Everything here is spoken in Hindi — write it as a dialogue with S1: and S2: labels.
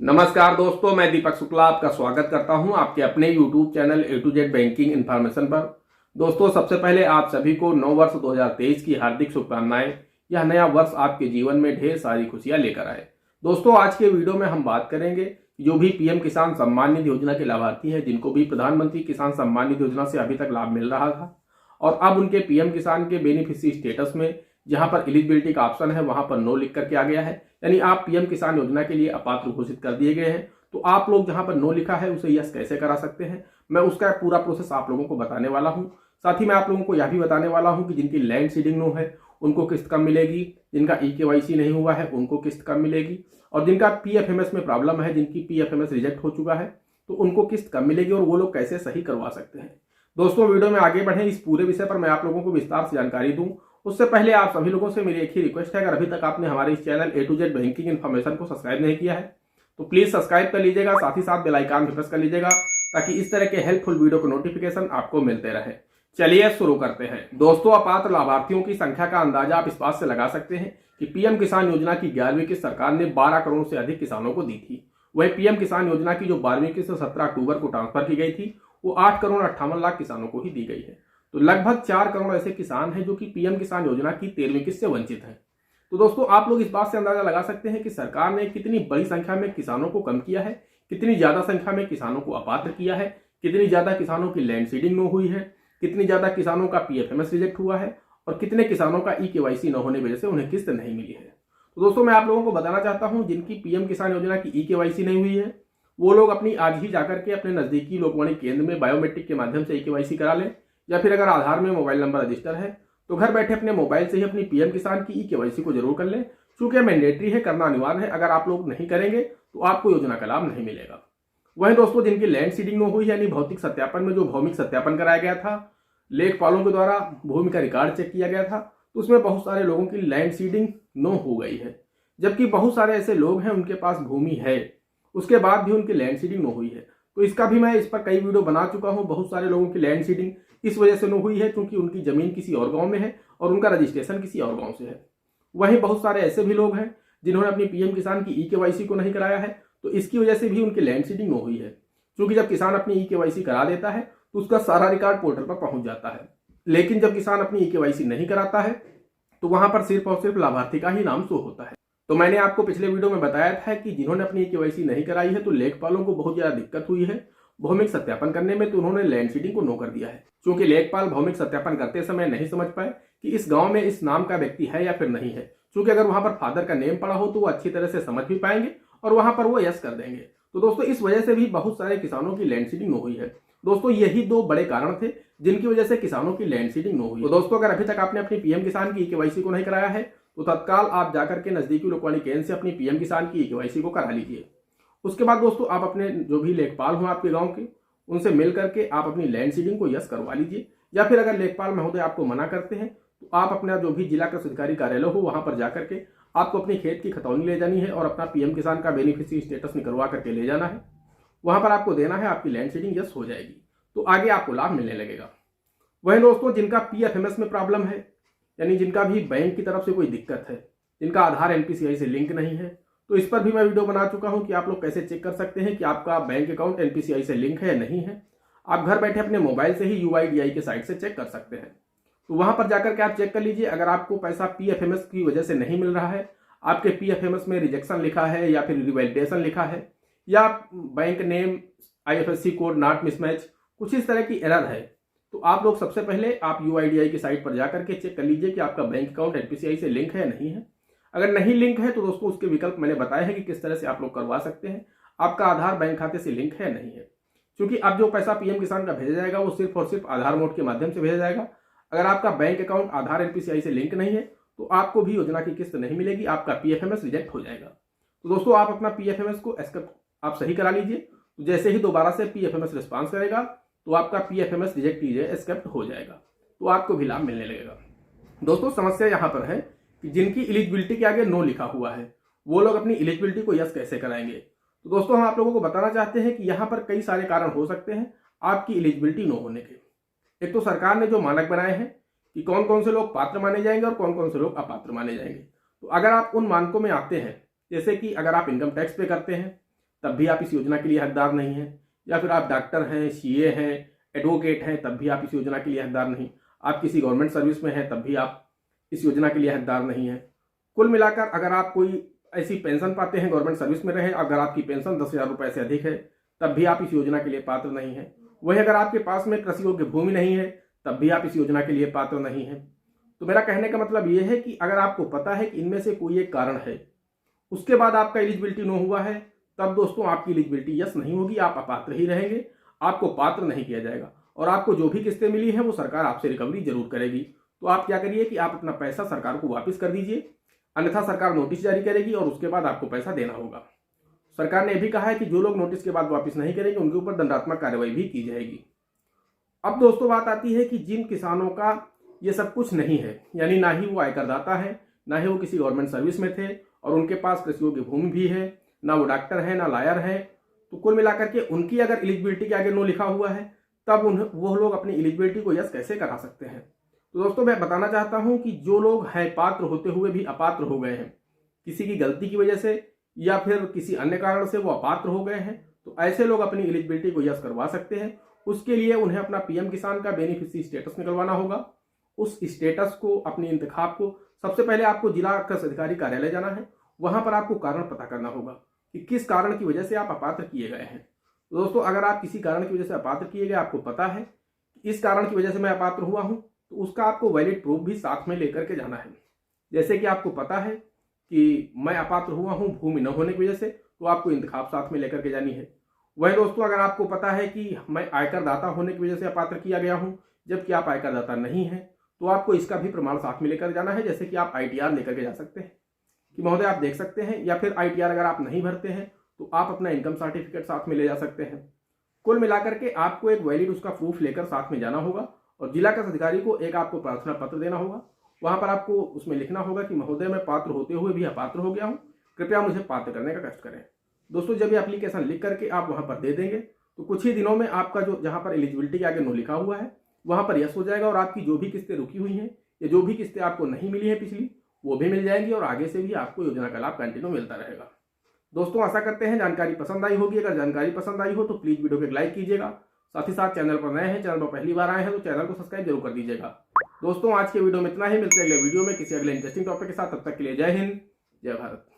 S1: नमस्कार दोस्तों, मैं दीपक शुक्ला आपका स्वागत करता हूं आपके अपने YouTube channel A to Z banking information पर। दोस्तों, सबसे पहले आप सभी को नव वर्ष 2023 की हार्दिक शुभकामनाएं। यह नया वर्ष आपके जीवन में ढेर सारी खुशियां लेकर आए। दोस्तों, आज के वीडियो में हम बात करेंगे जो भी पीएम किसान सम्मान निधि योजना के लाभार्थी हैं, जिनको भी प्रधानमंत्री किसान सम्मान निधि योजना से अभी तक लाभ मिल रहा था और अब उनके पीएम किसान के बेनिफिशियरी स्टेटस में जहां पर एलिजिबिलिटी का ऑप्शन है वहां पर नो लिख करके आ गया है, यानी आप पीएम किसान योजना के लिए अपात्र घोषित कर दिए गए हैं। तो आप लोग जहां पर नो लिखा है उसे यस कैसे करा सकते हैं, मैं उसका पूरा प्रोसेस आप लोगों को बताने वाला हूं। साथ ही मैं आप लोगों को यह भी बताने वाला हूं कि जिनकी लैंड सीडिंग नो है उनको किस्त कब मिलेगी, जिनका ई-केवाईसी नहीं हुआ है उनको किस्त कब मिलेगी, और जिनका पीएफएमएस में प्रॉब्लम है, जिनकी पीएफएमएस रिजेक्ट हो चुका है तो उनको किस्त कब मिलेगी और वो लोग कैसे सही करवा सकते हैं। दोस्तों, वीडियो में आगे बढ़े, इस पूरे विषय पर मैं आप लोगों को विस्तार से जानकारी दूं। उससे पहले आप सभी लोगों से मेरी एक ही रिक्वेस्ट है, अगर अभी तक आपने हमारे इस channel A to Z banking information को सब्सक्राइब नहीं किया है तो प्लीज सब्सक्राइब कर लीजिएगा, साथ ही साथ बेल आइकन भी प्रेस कर लीजिएगा ताकि इस तरह के हेल्पफुल वीडियो के नोटिफिकेशन आपको मिलते रहे। चलिए शुरू करते हैं। दोस्तों, अपात्र लाभार्थियों की संख्या का अंदाजा आप इस बात से लगा सकते हैं कि पीएम किसान योजना की 11वीं किस्त सरकार ने 12 करोड़ से अधिक किसानों को दी थी। वही पीएम किसान योजना की जो 12वीं किस्त 17 अक्टूबर को ट्रांसफर की गई थी वो 8 करोड़ 58 लाख किसानों को ही दी गई है। तो लगभग 4 करोड़ ऐसे किसान हैं जो कि पीएम किसान योजना की 13वीं किस्त से वंचित हैं। तो दोस्तों, आप लोग इस बात से अंदाजा लगा सकते हैं कि सरकार ने कितनी बड़ी संख्या में किसानों को कम किया है, कितनी ज्यादा संख्या में किसानों को अपात्र किया है, कितनी ज्यादा किसानों की लैंड सीडिंग नो हुई है, कितनी ज्यादा किसानों का पीएफएमएस रिजेक्ट हुआ है और कितने किसानों का ई-केवाईसी न होने की वजह से उन्हें किस्त नहीं मिली है। तो दोस्तों, मैं आप लोगों को बताना चाहता हूं जिनकी पीएम किसान योजना की ई-केवाईसी नहीं हुई है वो लोग अपनी आज ही जाकर के अपने नजदीकी लोकवाणी केंद्र में बायोमेट्रिक के माध्यम से ई-केवाईसी करा लें, या फिर अगर आधार में मोबाइल नंबर रजिस्टर है तो घर बैठे अपने मोबाइल से ही अपनी पीएम किसान की ई-केवाईसी को जरूर कर लें। चूंकि मैंडेटरी है, करना अनिवार्य है, अगर आप लोग नहीं करेंगे तो आपको योजना का लाभ नहीं मिलेगा। वहीं दोस्तों, जिनकी लैंड सीडिंग नो हुई यानी भौतिक सत्यापन में जो भौमिक सत्यापन कराया गया था, लेखपालों के द्वारा भूमि का रिकॉर्ड चेक किया गया था, तो उसमें बहुत सारे लोगों की लैंड सीडिंग नो हो गई है, जबकि बहुत सारे ऐसे लोग हैं उनके पास भूमि है उसके बाद भी उनकी लैंड सीडिंग नो हुई है। तो इसका भी मैं इस पर कई वीडियो बना चुका हूं। बहुत सारे लोगों की लैंड सीडिंग इस वजह से नो हुई है क्योंकि उनकी जमीन किसी और गांव में है और उनका रजिस्ट्रेशन किसी और गांव से है। वहीं बहुत सारे ऐसे भी लोग हैं जिन्होंने अपनी पीएम किसान की ई-केवाईसी को नहीं कराया है, तो इसकी वजह से भी उनकी लैंड सीडिंग नो हुई है। क्योंकि जब किसान अपनी ई-केवाईसी करा देता है तो उसका सारा रिकॉर्ड पोर्टल पर पहुंच जाता है, लेकिन जब किसान अपनी ई-केवाईसी नहीं कराता है तो वहां पर सिर्फ और सिर्फ लाभार्थी का ही नाम शो होता है। तो मैंने आपको पिछले वीडियो में बताया था कि जिन्होंने अपनी ई-केवाईसी नहीं कराई है तो लेखपालों को बहुत ज्यादा दिक्कत हुई है भौमिक सत्यापन करने में, तो उन्होंने लैंड सीडिंग को नो कर दिया है। क्योंकि लेखपाल भौमिक सत्यापन करते समय नहीं समझ पाए कि इस गांव में इस नाम का व्यक्ति है या फिर नहीं है। क्योंकि अगर वहां पर फादर का नेम पड़ा हो तो वो अच्छी तरह से समझ भी पाएंगे और वहां पर वो यस कर देंगे। तो दोस्तों, इस वजह से भी बहुत सारे किसानों की लैंड सीडिंग नो हुई है। दोस्तों, यही दो बड़े कारण थे जिनकी वजह से किसानों की लैंड सीडिंग नो हुई। तो दोस्तों, अगर अभी तक आपने अपनी पीएम किसान की ई-केवाईसी को नहीं कराया है तो तत्काल आप जाकर के नजदीकी लोकवाणी केंद्र से अपनी पीएम किसान की ई-केवाईसी को करा लीजिए। उसके बाद दोस्तों, आप अपने जो भी लेखपाल हो आपके गांव के उनसे मिल करके आप अपनी लैंड सीडिंग को यस करवा लीजिए, या फिर अगर लेखपाल महोदय आपको मना करते हैं तो आप अपना जो भी जिला कृषि अधिकारी कार्यालय हो वहां पर जाकर के आपको अपनी खेत की खतौनी ले जानी है और अपना पीएम किसान का बेनिफिशियरी स्टेटस निकलवा करके ले जाना है। वहां पर आपको देना है, आपकी लैंड सीडिंग यस हो जाएगी, तो आगे आपको लाभ मिलने लगेगा। वहीं दोस्तों, जिनका पीएफएमएस में प्रॉब्लम है, यानी जिनका भी बैंक की तरफ से कोई दिक्कत है, जिनका आधार एनपीसीआई से लिंक नहीं है, तो इस पर भी मैं वीडियो बना चुका हूं कि आप लोग कैसे चेक कर सकते हैं कि आपका बैंक अकाउंट एनपीसीआई से लिंक है या नहीं है। आप घर बैठे अपने मोबाइल से ही यूआईडीआई के साइट से चेक कर सकते हैं। तो वहां पर जाकर के आप चेक कर लीजिए। अगर आपको पैसा पीएफएमएस की वजह से नहीं मिल रहा है, आपके पीएफएमएस में रिजेक्शन लिखा है या फिर रिवैलिडेशन लिखा है, या bank name IFSC code not mismatch, कुछ इस तरह की एरर है, तो आप लोग सबसे पहले आप यूआईडीआई की साइट पर जाकर के चेक कर लीजिए कि आपका बैंक अकाउंट एनपीसीआई से लिंक है या नहीं है। अगर नहीं लिंक है तो दोस्तों, उसके विकल्प मैंने बताए हैं कि किस तरह से आप लोग करवा सकते हैं। आपका आधार बैंक खाते से लिंक है या नहीं है, क्योंकि अब जो पैसा पीएम किसान का भेजा जाएगा वो सिर्फ और सिर्फ आधार मोड के माध्यम से भेजा जाएगा। अगर आपका बैंक अकाउंट आधार एनपीसीआई से लिंक नहीं है तो आपको भी योजना की किस्त नहीं मिलेगी, आपका पीएफएमएस रिजेक्ट हो जाएगा। तो दोस्तों, आप अपना पीएफएमएस को आप सही करा लीजिए। तो जैसे ही दोबारा से पीएफएमएस रिस्पॉन्स करेगा तो आपका पीएफएमएस रिजेक्ट कीजिए एक्सेप्ट हो जाएगा, तो आपको भी लाभ मिलने लगेगा। दोस्तों, समस्या यहां पर है कि जिनकी एलिजिबिलिटी के आगे नो लिखा हुआ है वो लोग अपनी एलिजिबिलिटी को यस कैसे कराएंगे। तो दोस्तों, हम आप लोगों को बताना चाहते हैं कि यहां पर कई सारे कारण हो सकते हैं आपकी एलिजिबिलिटी नो होने के। एक तो सरकार ने जो मानक बनाए हैं कि कौन कौन से लोग पात्र माने जाएंगे और कौन कौन से लोग अपात्र माने जाएंगे। तो अगर आप उन मानकों में आते हैं, जैसे कि अगर आप इनकम टैक्स पे करते हैं तब भी आप इस योजना के लिए हकदार नहीं हैं। या फिर आप डॉक्टर हैं, सीए हैं, एडवोकेट हैं, तब भी आप इस योजना के लिए हकदार नहीं। आप किसी गवर्नमेंट सर्विस में हैं, तब भी आप इस योजना के लिए हकदार नहीं हैं। कुल मिलाकर अगर आप कोई ऐसी पेंशन पाते हैं, गवर्नमेंट सर्विस में रहे, अगर आपकी पेंशन 10,000 रुपये से अधिक है, तब भी आप इस योजना के लिए पात्र नहीं हैं। वही अगर आपके पास में कृषि योग्य भूमि नहीं है, तब भी आप इस योजना के लिए पात्र नहीं हैं। तो मेरा कहने का मतलब ये है कि अगर आपको पता है कि इनमें से कोई एक कारण है, उसके बाद आपका एलिजिबिलिटी नो हुआ है, तब दोस्तों आपकी एलिजिबिलिटी यस नहीं होगी, आप अपात्र ही रहेंगे, आपको पात्र नहीं किया जाएगा और आपको जो भी किस्तें मिली हैं वो सरकार आपसे रिकवरी जरूर करेगी। तो आप क्या करिए कि आप अपना पैसा सरकार को वापस कर दीजिए, अन्यथा सरकार नोटिस जारी करेगी और उसके बाद आपको पैसा देना होगा। सरकार ने भी कहा है कि जो लोग नोटिस के बाद वापस नहीं करेंगे उनके ऊपर दंडात्मक कार्रवाई भी की जाएगी। अब दोस्तों बात आती है कि जिन किसानों का ये सब कुछ नहीं है, यानी ना ही वो आयकरदाता है, ना ही वो किसी गवर्नमेंट सर्विस में थे और उनके पास कृषि योग्य भूमि भी है, ना वो डॉक्टर है, ना लॉयर है, तो कुल मिलाकर के उनकी अगर एलिजिबिलिटी के आगे नो लिखा हुआ है, तब वो लोग अपनी एलिजिबिलिटी को यस कैसे करा सकते हैं। तो दोस्तों मैं बताना चाहता हूं कि जो लोग हैं पात्र होते हुए भी अपात्र हो गए हैं, किसी की गलती की वजह से या फिर किसी अन्य कारण से वो अपात्र हो गए हैं, तो ऐसे लोग अपनी एलिजिबिलिटी को यस करवा सकते हैं। उसके लिए उन्हें अपना पीएम किसान का बेनिफिशियरी स्टेटस निकलवाना होगा। उस स्टेटस को, अपनी इंतखाब को, सबसे पहले आपको जिला कृषि अधिकारी कार्यालय जाना है, वहां पर आपको कारण पता करना होगा कि किस कारण की वजह से आप अपात्र किए गए हैं। तो दोस्तों अगर आप किसी कारण की वजह से अपात्र किए गए, आपको पता है कि इस कारण की वजह से मैं अपात्र हुआ हूं, तो उसका आपको वैलिड प्रूफ भी साथ में लेकर के जाना है। जैसे कि आपको पता है कि मैं अपात्र हुआ हूं भूमि न होने की वजह से, तो आपको इंतखाब साथ में लेकर के जानी है। वही दोस्तों अगर आपको पता है कि मैं आयकर दाता होने की वजह से अपात्र किया गया हूं, जबकि आप आयकर दाता नहीं हैं, तो आपको इसका भी प्रमाण साथ में लेकर जाना है। जैसे कि आप ITR लेकर के जा सकते हैं कि महोदय आप देख सकते हैं, या फिर ITR अगर आप नहीं भरते हैं तो आप अपना इनकम सर्टिफिकेट साथ में ले जा सकते हैं। कुल मिलाकर के आपको एक वैलिड उसका प्रूफ लेकर साथ में जाना होगा और जिला कृषि अधिकारी को एक आपको प्रार्थना पत्र देना होगा। वहां पर आपको उसमें लिखना होगा कि महोदय मैं पात्र होते हुए भी अपात्र हो गया हूं, कृपया मुझे पात्र करने का कष्ट करें। दोस्तों जब ये एप्लीकेशन लिख करके आप वहां पर दे देंगे तो कुछ ही दिनों में आपका जो जहां पर एलिजिबिलिटी के आगे नो लिखा हुआ है वहां पर यस हो जाएगा और आपकी जो भी किस्तें रुकी हुई हैं या जो भी किस्तें आपको नहीं मिली है पिछली, वो भी मिल जाएंगी और आगे से भी आपको योजना का लाभ कंटिन्यू मिलता रहेगा। दोस्तों आशा करते हैं जानकारी पसंद आई होगी। अगर जानकारी पसंद आई हो तो प्लीज वीडियो को एक लाइक कीजिएगा। साथ ही साथ चैनल पर नए हैं, चैनल पर पहली बार आए हैं तो चैनल को सब्सक्राइब जरूर कर दीजिएगा। दोस्तों आज के वीडियो में इतना ही, मिलते हैं अगले वीडियो में किसी अगले इंटरेस्टिंग टॉपिक के साथ। तब तक के लिए जय हिंद, जय भारत।